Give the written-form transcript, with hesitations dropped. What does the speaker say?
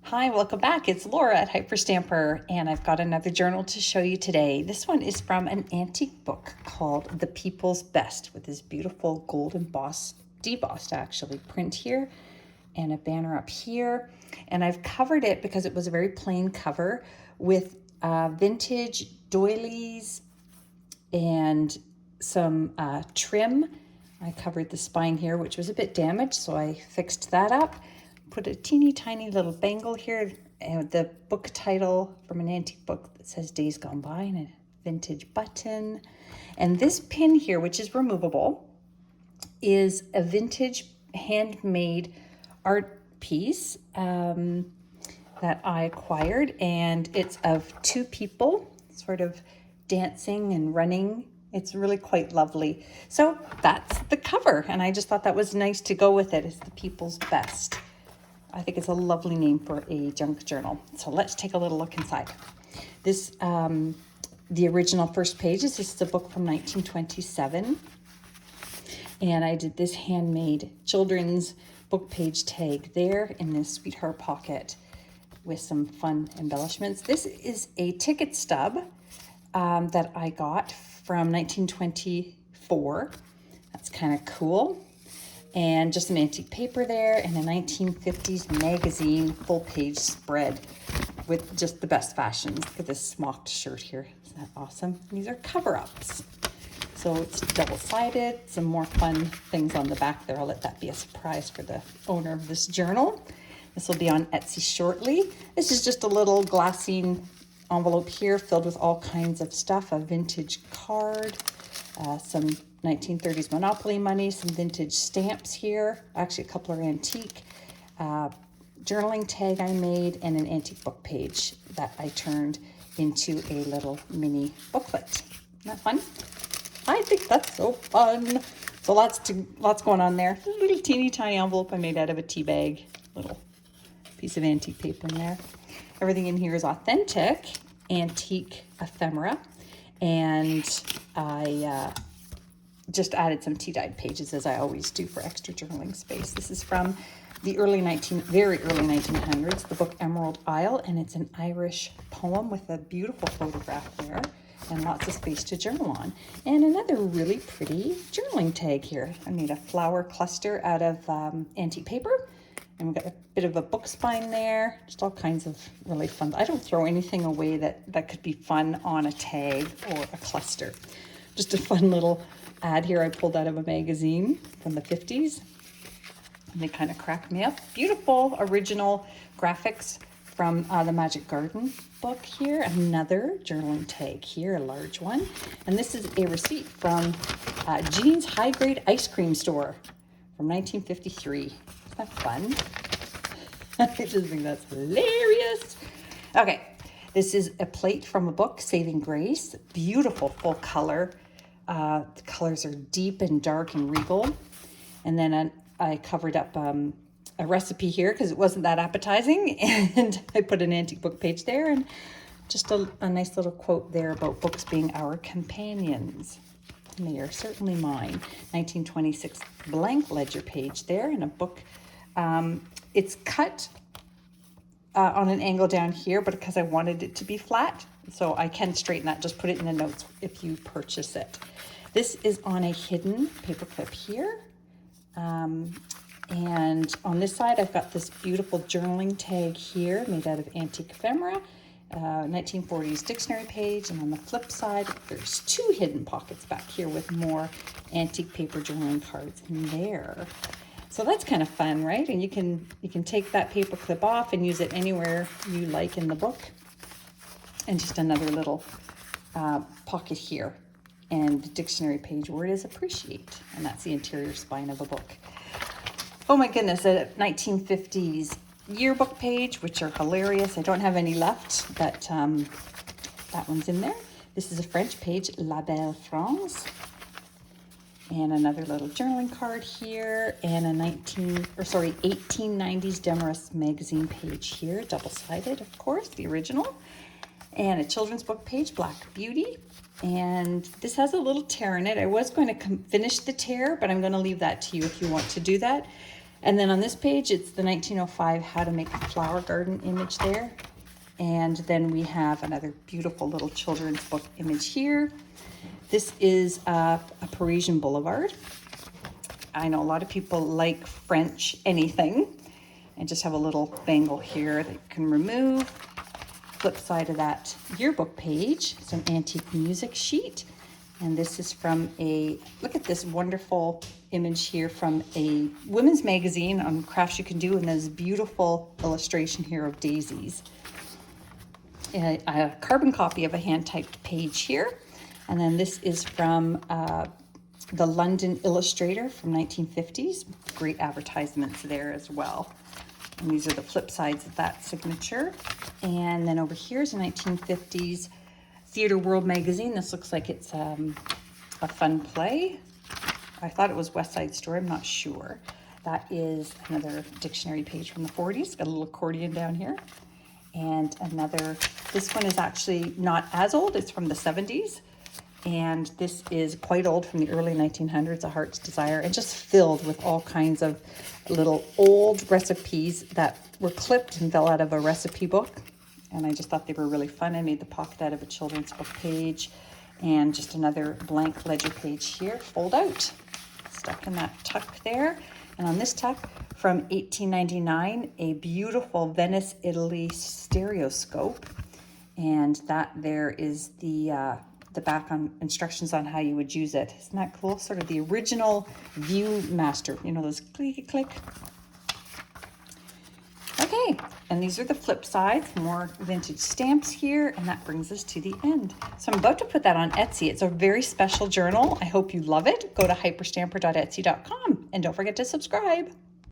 Hi, welcome back. It's Laura at Hyperstamper, and I've got another journal to show you today. This one is from an antique book called The People's Best, with this beautiful gold debossed actually, print here and a banner up here. And I've covered it because it was a very plain cover with vintage doilies and some trim. I covered the spine here, which was a bit damaged, so I fixed that up. Put a teeny tiny little bangle here, and the book title from an antique book that says Days Gone By, and a vintage button. And this pin here, which is removable, is a vintage handmade art piece that I acquired, and it's of two people sort of dancing and running. It's really quite lovely. So that's the cover, and I just thought that was nice to go with it. It's The People's Best. I think it's a lovely name for a junk journal. So let's take a little look inside. This, the original first pages, this is a book from 1927. And I did this handmade children's book page tag there in this sweetheart pocket with some fun embellishments. This is a ticket stub that I got from 1924. That's kind of cool. And just some antique paper there, and a 1950s magazine full page spread with just the best fashions. Look at this smocked shirt here. Isn't that awesome? And these are cover-ups. So it's double-sided, some more fun things on the back there. I'll let that be a surprise for the owner of this journal. This will be on Etsy shortly. This is just a little glassine envelope here filled with all kinds of stuff, a vintage card, some 1930s Monopoly money, some vintage stamps here, actually a couple are antique, journaling tag I made, and an antique book page that I turned into a little mini booklet. Isn't that fun? I think that's so fun. So lots going on there. A little teeny tiny envelope I made out of a tea bag, little piece of antique paper in there. Everything in here is authentic antique ephemera, and I just added some tea-dyed pages, as I always do, for extra journaling space. This is from the very early 1900s, the book Emerald Isle, and it's an Irish poem with a beautiful photograph there and lots of space to journal on. And another really pretty journaling tag here. I made a flower cluster out of antique paper, and we've got a bit of a book spine there, just all kinds of really fun. I don't throw anything away that could be fun on a tag or a cluster. Just a fun little ad here I pulled out of a magazine from the 50s. And they kind of cracked me up. Beautiful original graphics from the Magic Garden book here. Another journaling tag here, a large one. And this is a receipt from Jean's High Grade Ice Cream Store from 1953. Isn't that fun? I just think that's hilarious. Okay, this is a plate from a book, Saving Grace. Beautiful full color. The colors are deep and dark and regal. And then I covered up a recipe here because it wasn't that appetizing. And I put an antique book page there, and just a nice little quote there about books being our companions. And they are certainly mine. 1926 blank ledger page there, and a book. It's cut on an angle down here, but because I wanted it to be flat, so I can straighten that. Just put it in the notes if you purchase it. This is on a hidden paperclip here. And on this side, I've got this beautiful journaling tag here made out of antique ephemera, 1940s dictionary page. And on the flip side, there's two hidden pockets back here with more antique paper journaling cards in there. So that's kind of fun, right? And you can take that paper clip off and use it anywhere you like in the book. And just another little pocket here. And the dictionary page word is appreciate. And that's the interior spine of a book. Oh my goodness, a 1950s yearbook page, which are hilarious. I don't have any left, but that one's in there. This is a French page, La Belle France. And another little journaling card here, and a 1890s Demarest magazine page here, double-sided, of course, the original. And a children's book page, Black Beauty. And this has a little tear in it. I was going to finish the tear, but I'm going to leave that to you if you want to do that. And then on this page, it's the 1905 How to Make a Flower Garden image there. And then we have another beautiful little children's book image here. This is a Parisian boulevard. I know a lot of people like French anything. And just have a little bangle here that you can remove. Flip side of that yearbook page, some antique music sheet. And this is from look at this wonderful image here from a women's magazine on crafts you can do, and this beautiful illustration here of daisies. A carbon copy of a hand-typed page here. And then this is from the London Illustrator from 1950s. Great advertisements there as well. And these are the flip sides of that signature. And then over here is a 1950s Theatre World magazine. This looks like it's a fun play. I thought it was West Side Story, I'm not sure. That is another dictionary page from the 40s. Got a little accordion down here. And this one is actually not as old, it's from the 70s. And this is quite old, from the early 1900s, A Heart's Desire, and just filled with all kinds of little old recipes that were clipped and fell out of a recipe book. And I just thought they were really fun. I made the pocket out of a children's book page, and just another blank ledger page here, fold out, stuck in that tuck there. And on this tuck from 1899, a beautiful Venice, Italy stereoscope. And that there is the back on instructions on how you would use it. Isn't that cool? Sort of the original Viewmaster, you know, those clicky click. Okay, and these are the flip sides, more vintage stamps here, and that brings us to the end. So I'm about to put that on Etsy. It's a very special journal. I hope you love it. Go to hyperstamper.etsy.com and don't forget to subscribe.